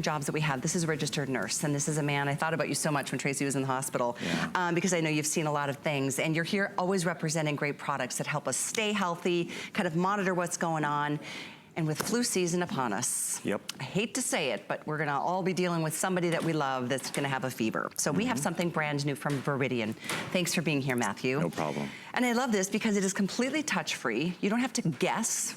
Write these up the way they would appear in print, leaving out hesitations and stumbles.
Jobs that we have. This is a registered nurse, and this is a man. I thought about you so much when Tracy was in the hospital, because I know you've seen a lot of things, and you're here always representing great products that help us stay healthy, kind of monitor what's going on. And with flu season upon us, I hate to say it, but we're gonna all be dealing with somebody that we love that's gonna have a fever. So we have something brand new from Veridian. Thanks for being here, Matthew. No problem. And I love this because it is completely touch-free. You don't have to guess.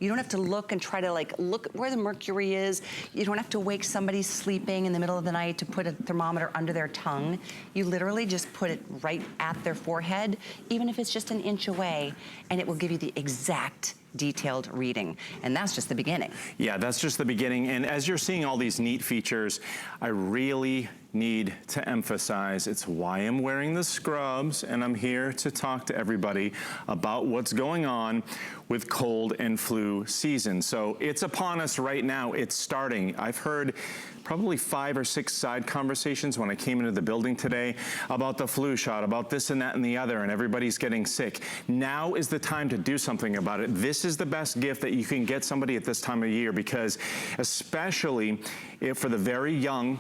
You don't have to look and try to look where the mercury is. You don't have to wake somebody sleeping in the middle of the night to put a thermometer under their tongue. You literally just put it right at their forehead, even if it's just an inch away, and it will give you the exact detailed reading. And that's just the beginning. Yeah, that's just the beginning. And as you're seeing all these neat features, I really need to emphasize it's why I'm wearing the scrubs, and I'm here to talk to everybody about what's going on with cold and flu season. So it's upon us right now. It's starting. I've heard probably 5 or 6 side conversations when I came into the building today about the flu shot, about this and that and the other, and everybody's getting sick. Now is the time to do something about it. This is the best gift that you can get somebody at this time of year, because especially if for the very young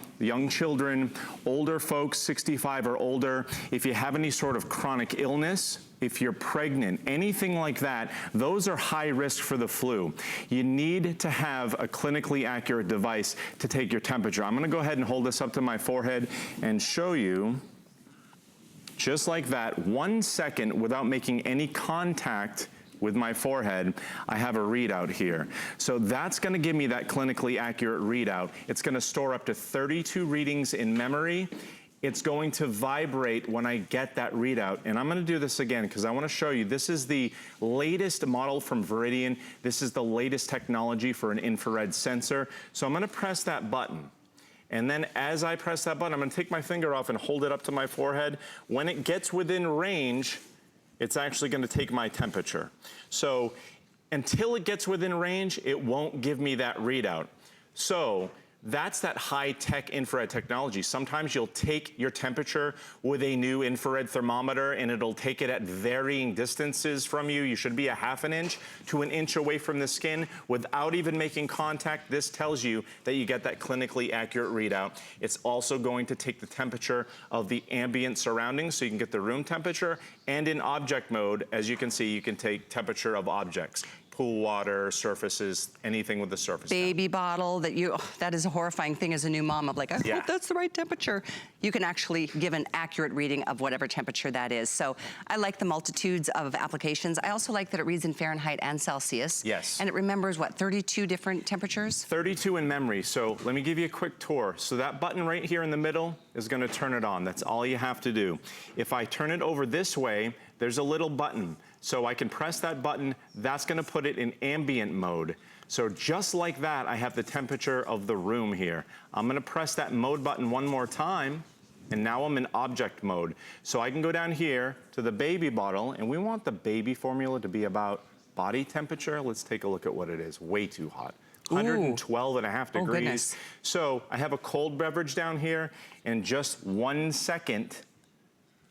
children, older folks, 65 or older, if you have any sort of chronic illness, if you're pregnant, anything like that, those are high risk for the flu. You need to have a clinically accurate device to take your temperature. I'm gonna go ahead and hold this up to my forehead and show you, just like that, 1 second without making any contact with my forehead, I have a readout here. So that's gonna give me that clinically accurate readout. It's gonna store up to 32 readings in memory. It's going to vibrate when I get that readout. And I'm gonna do this again because I wanna show you, this is the latest model from Veridian. This is the latest technology for an infrared sensor. So I'm gonna press that button. And then as I press that button, I'm gonna take my finger off and hold it up to my forehead. When it gets within range, it's actually gonna take my temperature. So until it gets within range, it won't give me that readout. So that's that high-tech infrared technology. Sometimes you'll take your temperature with a new infrared thermometer and it'll take it at varying distances from you. You should be a ½ an inch to an inch away from the skin without even making contact. This tells you that you get that clinically accurate readout. It's also going to take the temperature of the ambient surroundings so you can get the room temperature, and in object mode, as you can see, you can take temperature of objects. Pool water, surfaces, anything with the surface. Baby bottle that is a horrifying thing as a new mom of I hope that's the right temperature. You can actually give an accurate reading of whatever temperature that is. So I like the multitudes of applications. I also like that it reads in Fahrenheit and Celsius. Yes. And it remembers what, 32 different temperatures? 32 in memory. So let me give you a quick tour. So that button right here in the middle is gonna turn it on. That's all you have to do. If I turn it over this way, there's a little button. So I can press that button, that's gonna put it in ambient mode. So just like that, I have the temperature of the room here. I'm gonna press that mode button one more time, and now I'm in object mode. So I can go down here to the baby bottle, and we want the baby formula to be about body temperature. Let's take a look at what it is. Way too hot. 112.5 degrees. Oh, goodness. So I have a cold beverage down here, and just 1 second,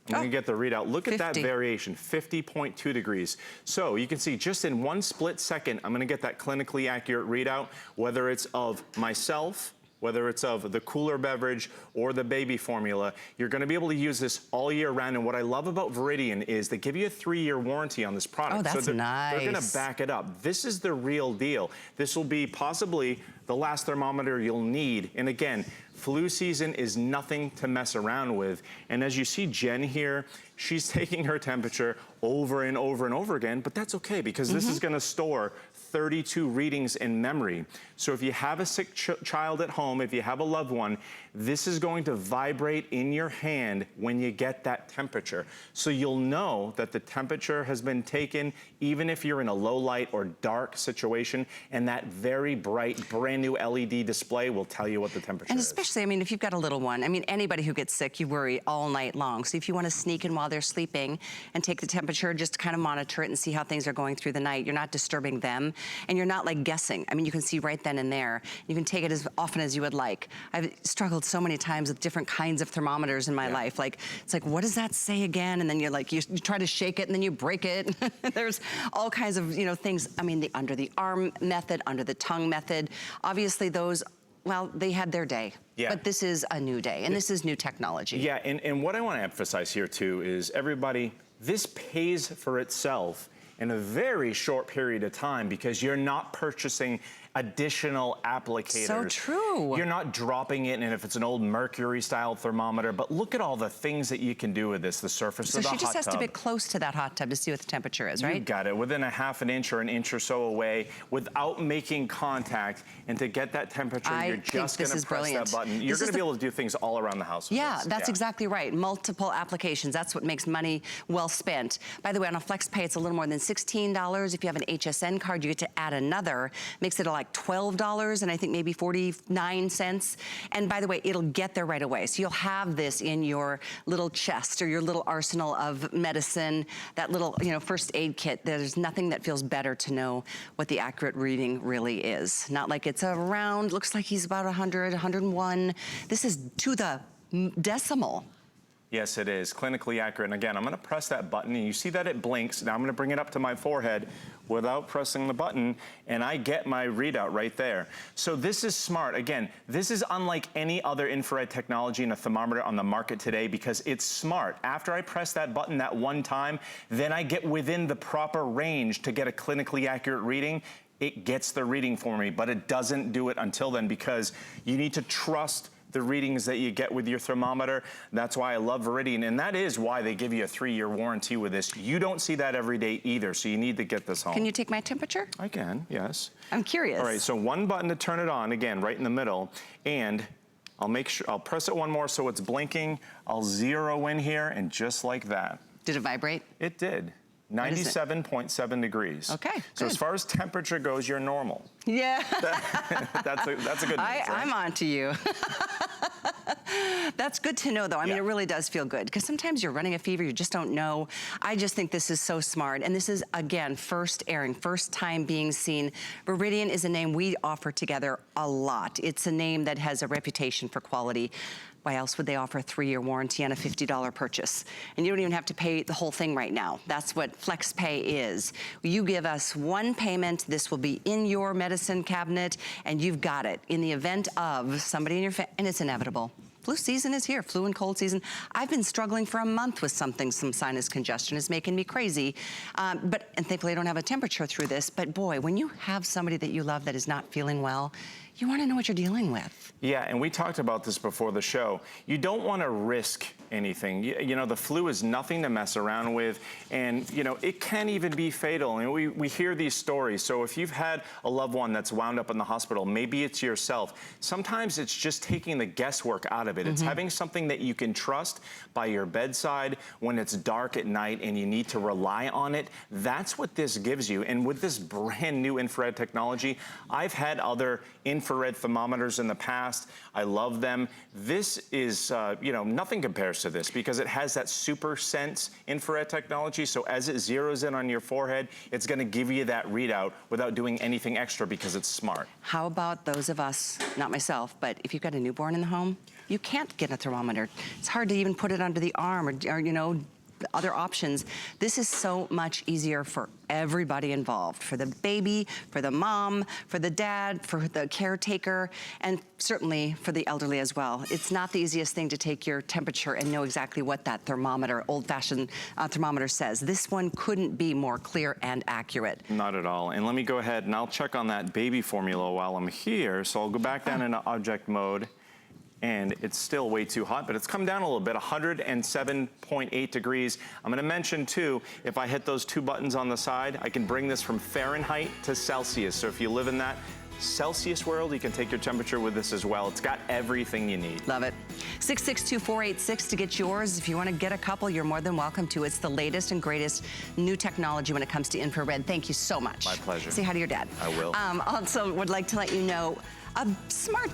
I'm gonna get the readout. Look at that variation, 50.2 degrees. So you can see just in 1 split second, I'm gonna get that clinically accurate readout, whether it's of myself, whether it's of the cooler beverage or the baby formula. You're gonna be able to use this all year round. And what I love about Veridian is they give you a 3-year warranty on this product. Oh, that's so nice. They're gonna back it up. This is the real deal. This will be possibly the last thermometer you'll need. And again, flu season is nothing to mess around with. And as you see Jen here, she's taking her temperature over and over and over again, but that's okay because this is gonna store 32 readings in memory. So if you have a sick child at home, if you have a loved one, this is going to vibrate in your hand when you get that temperature. So you'll know that the temperature has been taken, even if you're in a low light or dark situation, and that very bright, brand new LED display will tell you what the temperature is. And especially, I mean, if you've got a little one, I mean, anybody who gets sick, you worry all night long. So if you want to sneak in while they're sleeping and take the temperature, just to kind of monitor it and see how things are going through the night, you're not disturbing them, and you're not guessing. I mean, you can see right then and there. You can take it as often as you would like. I've struggled so many times with different kinds of thermometers in my life. It's what does that say again? And then you're you try to shake it and then you break it. There's all kinds of, things. I mean, the under the arm method, under the tongue method. Obviously those well, they had their day. Yeah. But this is a new day, and this is new technology. Yeah, and what I want to emphasize here too is everybody, this pays for itself in a very short period of time because you're not purchasing additional applicators. So true. You're not dropping it, and if it's an old mercury style thermometer, but look at all the things that you can do with this, the surface of the hot tub. So she just has to be close to that hot tub to see what the temperature is, right? You got it, within a half an inch or an inch or so away, without making contact, and to get that temperature, you're just gonna press that button. You're gonna be able to do things all around the house with Yeah, this. that's exactly right. Multiple applications, that's what makes money well spent. By the way, on a FlexPay, it's a little more than $16. If you have an HSN card, you get to add another, makes it like $12 and I think maybe 49 cents. And by the way, it'll get there right away. So you'll have this in your little chest or your little arsenal of medicine, that little, you know, first aid kit. There's nothing that feels better to know what the accurate reading really is. Not like it's around, looks like he's about 100, 101. This is to the decimal. Yes, it is clinically accurate. And again, I'm gonna press that button and you see that it blinks. Now I'm gonna bring it up to my forehead without pressing the button and I get my readout right there. So this is smart. Again, this is unlike any other infrared technology in a thermometer on the market today because it's smart. After I press that button that one time, then I get within the proper range to get a clinically accurate reading. It gets the reading for me, but it doesn't do it until then because you need to trust the readings that you get with your thermometer. That's why I love Veridian, and that is why they give you a 3-year warranty with this. You don't see that every day either, so you need to get this home. Can you take my temperature? I can, yes. I'm curious. All right, so one button to turn it on, again, right in the middle, and I'll make sure, I'll press it one more so it's blinking. I'll zero in here, and just like that. Did it vibrate? It did. 97.7 degrees. Okay, So good. as far as temperature goes, you're normal. Yeah. That's a good news, right? I'm on to you. That's good to know, though. I mean, it really does feel good because sometimes you're running a fever, you just don't know. I just think this is so smart. And this is, again, first airing, first time being seen. Veridian is a name we offer together a lot. It's a name that has a reputation for quality. Why else would they offer a 3-year warranty on a $50 purchase? And you don't even have to pay the whole thing right now. That's what FlexPay is. You give us one payment, this will be in your medicine cabinet, and you've got it. In the event of somebody in your family, and it's inevitable. Flu season is here, flu and cold season. I've been struggling for a month with something, some sinus congestion is making me crazy. And thankfully I don't have a temperature through this, but boy, when you have somebody that you love that is not feeling well, you wanna know what you're dealing with. Yeah, and we talked about this before the show. You don't wanna risk anything. You know, the flu is nothing to mess around with, and you know, it can even be fatal. And we hear these stories. So if you've had a loved one that's wound up in the hospital, maybe it's yourself. Sometimes it's just taking the guesswork out of it. It's having something that you can trust by your bedside when it's dark at night and you need to rely on it. That's what this gives you. And with this brand new infrared technology, I've had other infrared thermometers in the past. I love them. This is, you know, nothing compares to this because it has that super sense infrared technology. So as it zeroes in on your forehead, it's gonna give you that readout without doing anything extra because it's smart. How about those of us, not myself, but if you've got a newborn in the home, you can't get a thermometer. It's hard to even put it under the arm or you know, other options. This is so much easier for everybody involved, for the baby, for the mom, for the dad, for the caretaker, and certainly for the elderly as well. It's not the easiest thing to take your temperature and know exactly what that thermometer, old-fashioned thermometer says. This one couldn't be more clear and accurate. Not at all. And let me go ahead and I'll check on that baby formula while I'm here. So I'll go back down into object mode. And it's still way too hot, but it's come down a little bit, 107.8 degrees. I'm gonna mention too, if I hit those two buttons on the side, I can bring this from Fahrenheit to Celsius. So if you live in that Celsius world, you can take your temperature with this as well. It's got everything you need. Love it. 662-486 to get yours. If you want to get a couple, you're more than welcome to. It's the latest and greatest new technology when it comes to infrared. Thank you so much. My pleasure. Say hi to your dad. I will. Also would like to let you know, a smart